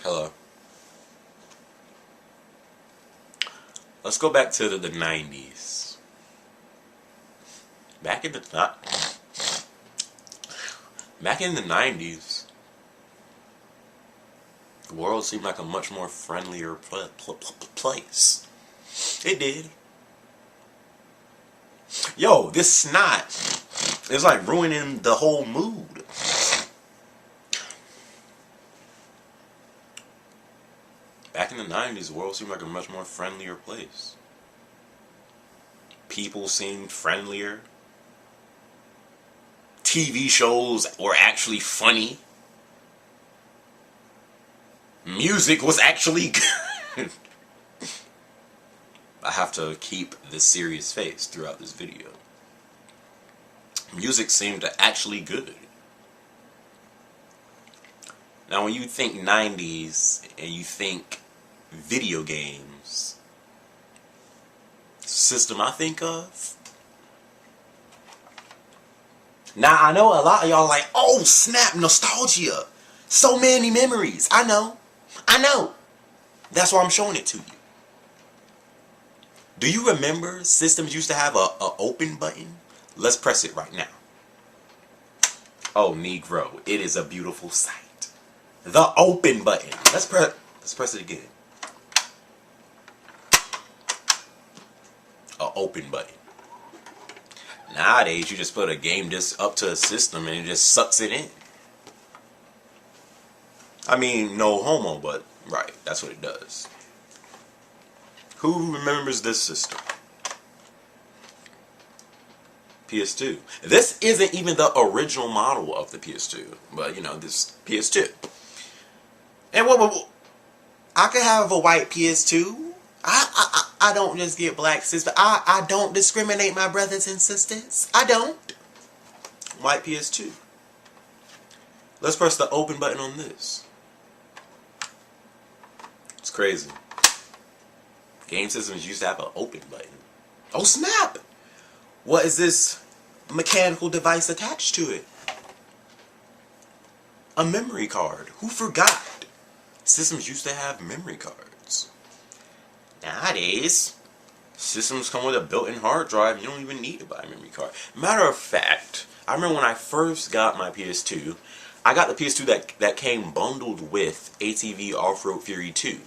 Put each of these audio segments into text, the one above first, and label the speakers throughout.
Speaker 1: Hello. Let's go back to the 90s. Back in the 90s, the world seemed like a much more friendlier place. It did. Yo, this snot is like ruining the whole mood. Back in the 90s, the world seemed like a much more friendlier place. People seemed friendlier. TV shows were actually funny. Music was actually good. I have to keep this serious face throughout this video. Music seemed actually good. Now when you think 90s and you think video games, system I think of. Now I know a lot of y'all are like, oh snap, nostalgia. So many memories. I know. That's why I'm showing it to you. Do you remember systems used to have a open button? Let's press it right now. Oh, Negro, it is a beautiful sight. The open button. Let's press it again. A open button. Nowadays, you just put a game disc up to a system and it just sucks it in. I mean, no homo, but right, that's what it does. Who remembers this system? PS2. This isn't even the original model of the PS2, but you know, this PS2. And I could have a white PS2. I don't just get black sisters. I don't discriminate my brothers and sisters. I don't. White PS2. Let's press the open button on this. It's crazy. Game systems used to have an open button. Oh snap! What is this mechanical device attached to it? A memory card. Who forgot? Systems used to have memory cards. Nowadays, systems come with a built-in hard drive. You don't even need to buy a memory card. Matter of fact, I remember when I first got my PS2, I got the PS2 that came bundled with ATV Off-Road Fury 2.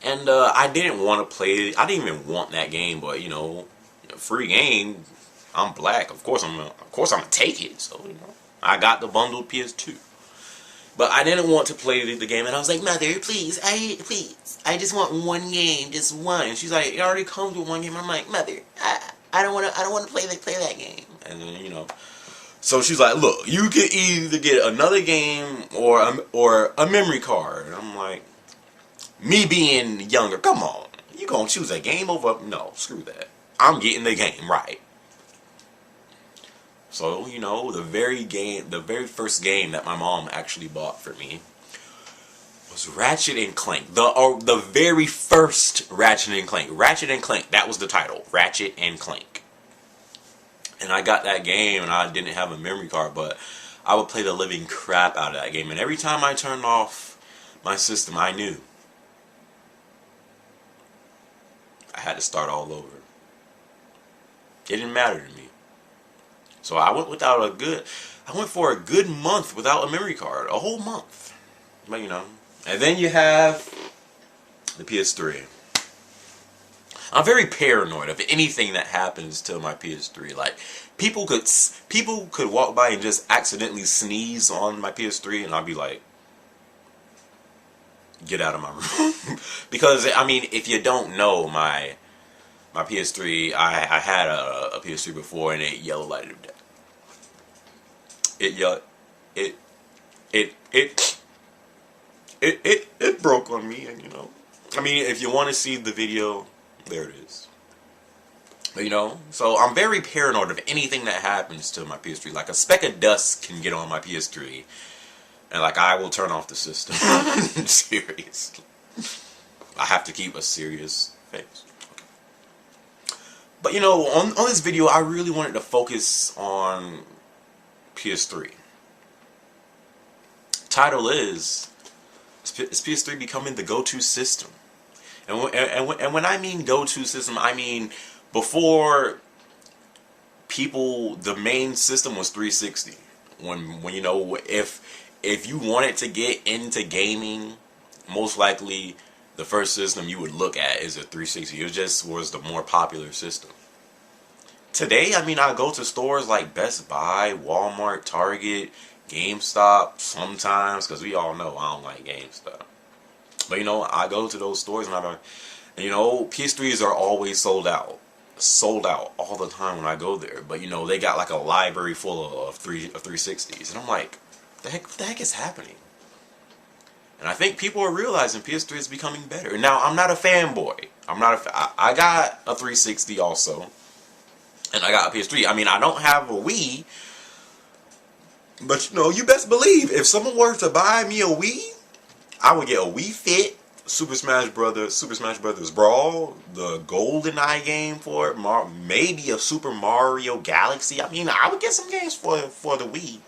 Speaker 1: And I didn't want to play it. I didn't even want that game, but you know, free game. I'm black. Of course I'm gonna take it. So you know, I got the bundled PS2. But I didn't want to play the game, and I was like, Mother, please, I just want one game, just one. And she's like, it already comes with one game. I'm like, Mother, I don't want to play that game. And then you know, so she's like, look, you could either get another game or a memory card. And I'm like, me being younger, come on, you gonna choose a game over? No, screw that. I'm getting the game right. So, you know, the very first game that my mom actually bought for me was Ratchet and Clank. The very first Ratchet and Clank. Ratchet and Clank, that was the title. Ratchet and Clank. And I got that game and I didn't have a memory card, but I would play the living crap out of that game. And every time I turned off my system, I knew I had to start all over. It didn't matter to me. So I went for a good month without a memory card. A whole month. But you know. And then you have the PS3. I'm very paranoid of anything that happens to my PS3. Like, people could walk by and just accidentally sneeze on my PS3 and I'll be like, get out of my room. Because, I mean, if you don't know my PS3, I had a PS3 before and it yellow lighted to death. It broke on me, and you know, I mean, if you want to see the video, there it is. But, you know, so I'm very paranoid of anything that happens to my PS3. Like a speck of dust can get on my PS3, and like I will turn off the system. Seriously, I have to keep a serious face. But you know, on this video, I really wanted to focus on PS3. Title is Is PS3 becoming the go-to system? And when I mean go-to system, I mean before people, the main system was 360. When you know, if you wanted to get into gaming, most likely the first system you would look at is a 360. It just was the more popular system. Today, I mean, I go to stores like Best Buy, Walmart, Target, GameStop sometimes, because we all know I don't like GameStop. But you know, I go to those stores and you know, PS3s are always sold out all the time when I go there. But you know, they got like a library full of 360s, and I'm like, what the heck is happening? And I think people are realizing PS3 is becoming better. Now, I'm not a fanboy. I got a 360 also, and I got a PS3. I mean, I don't have a Wii, but you know, you best believe if someone were to buy me a Wii, I would get a Wii Fit, Super Smash Brothers Brawl, the GoldenEye game for it, maybe a Super Mario Galaxy. I mean, I would get some games for the Wii,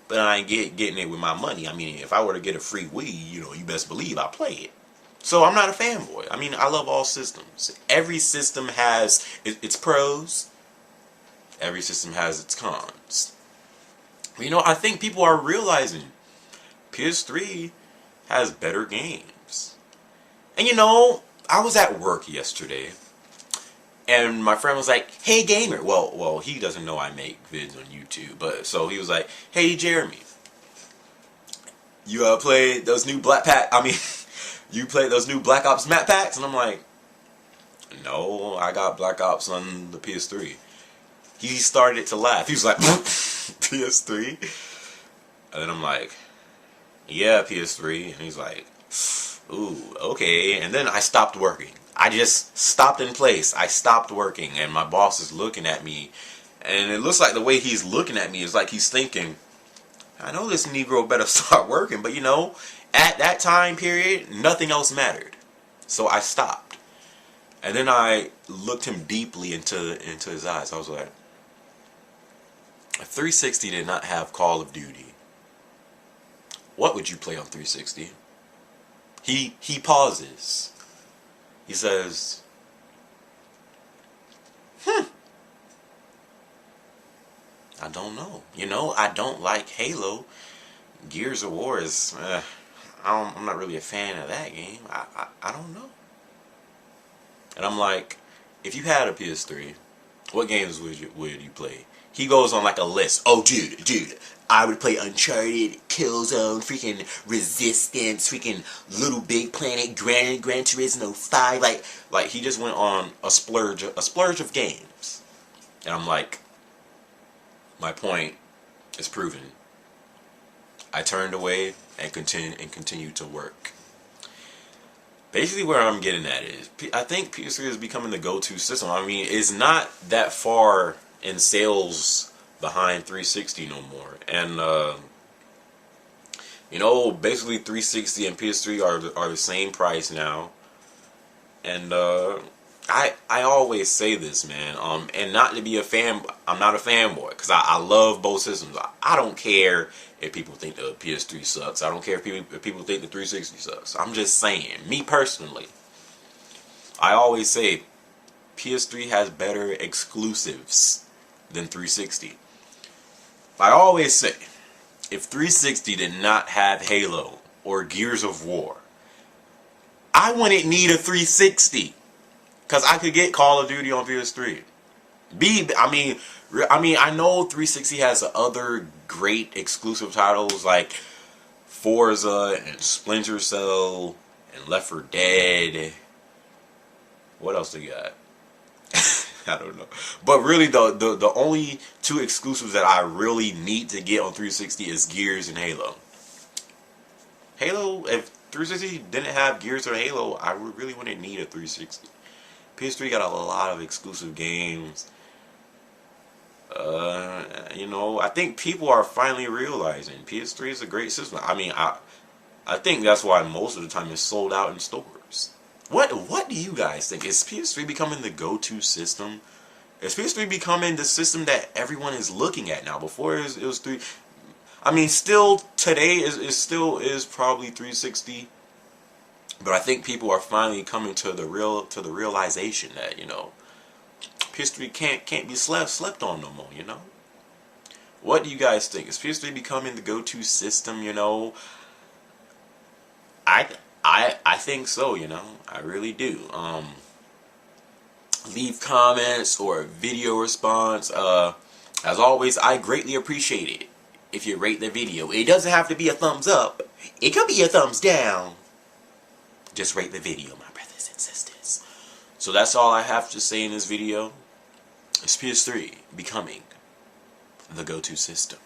Speaker 1: but I ain't getting it with my money. I mean, if I were to get a free Wii, you know, you best believe I play it. So I'm not a fanboy. I mean, I love all systems. Every system has its pros. Every system has its cons. You know, I think people are realizing PS3 has better games. And you know, I was at work yesterday, and my friend was like, "Hey gamer." Well, he doesn't know I make vids on YouTube, but so he was like, "Hey Jeremy, you played those new you played those new Black Ops map packs?" And I'm like, "No, I got Black Ops on the PS3." He started to laugh. He was like, "PS3?" And then I'm like, "Yeah, PS3. And he's like, "Ooh, okay." And then I stopped working. I just stopped in place. I stopped working, and my boss is looking at me, and it looks like the way he's looking at me is like he's thinking, I know this Negro better start working, but you know, at that time period, nothing else mattered. So I stopped. And then I looked him deeply into his eyes. I was like, if 360 did not have Call of Duty, what would you play on 360? He pauses. He says, I don't know. You know, I don't like Halo. Gears of War is, I'm not really a fan of that game. I don't know. And I'm like, if you had a PS3, what games would you play? He goes on like a list. Oh, dude, I would play Uncharted, Killzone, freaking Resistance, freaking Little Big Planet, Gran Turismo 5. Like he just went on a splurge of games. And I'm like, my point is proven. I turned away and continued to work. Basically, where I'm getting at is, I think PS3 is becoming the go-to system. I mean, it's not that far in sales behind 360 no more, and you know, basically 360 and PS3 are the same price now. And I always say this, man, and not to be a fan, I'm not a fanboy, because I love both systems. I don't care if people think the PS3 sucks. I don't care if people think the 360 sucks. I'm just saying, me personally, I always say PS3 has better exclusives than 360. I always say, if 360 did not have Halo or Gears of War, I wouldn't need a 360, because I could get Call of Duty on PS3. I know 360 has other great exclusive titles like Forza and Splinter Cell and Left 4 Dead. What else they got? I don't know. But really, the only two exclusives that I really need to get on 360 is Gears and Halo. Halo, if 360 didn't have Gears or Halo, I really wouldn't need a 360. PS3 got a lot of exclusive games. You know, I think people are finally realizing PS3 is a great system. I mean, I think that's why most of the time it's sold out in stores. What do you guys think? Is PS3 becoming the go-to system? Is PS3 becoming the system that everyone is looking at now? Before it was 3. I mean, still today is still is probably 360. But I think people are finally coming to the realization that, you know, PS3 can't be slept on no more, you know. What do you guys think? Is PS3 becoming the go-to system, you know? I I think so, you know. I really do. Leave comments or video response. As always, I greatly appreciate it if you rate the video. It doesn't have to be a thumbs up. It could be a thumbs down. Just rate the video, my brothers and sisters. So that's all I have to say in this video. It's PS3 becoming the go-to system.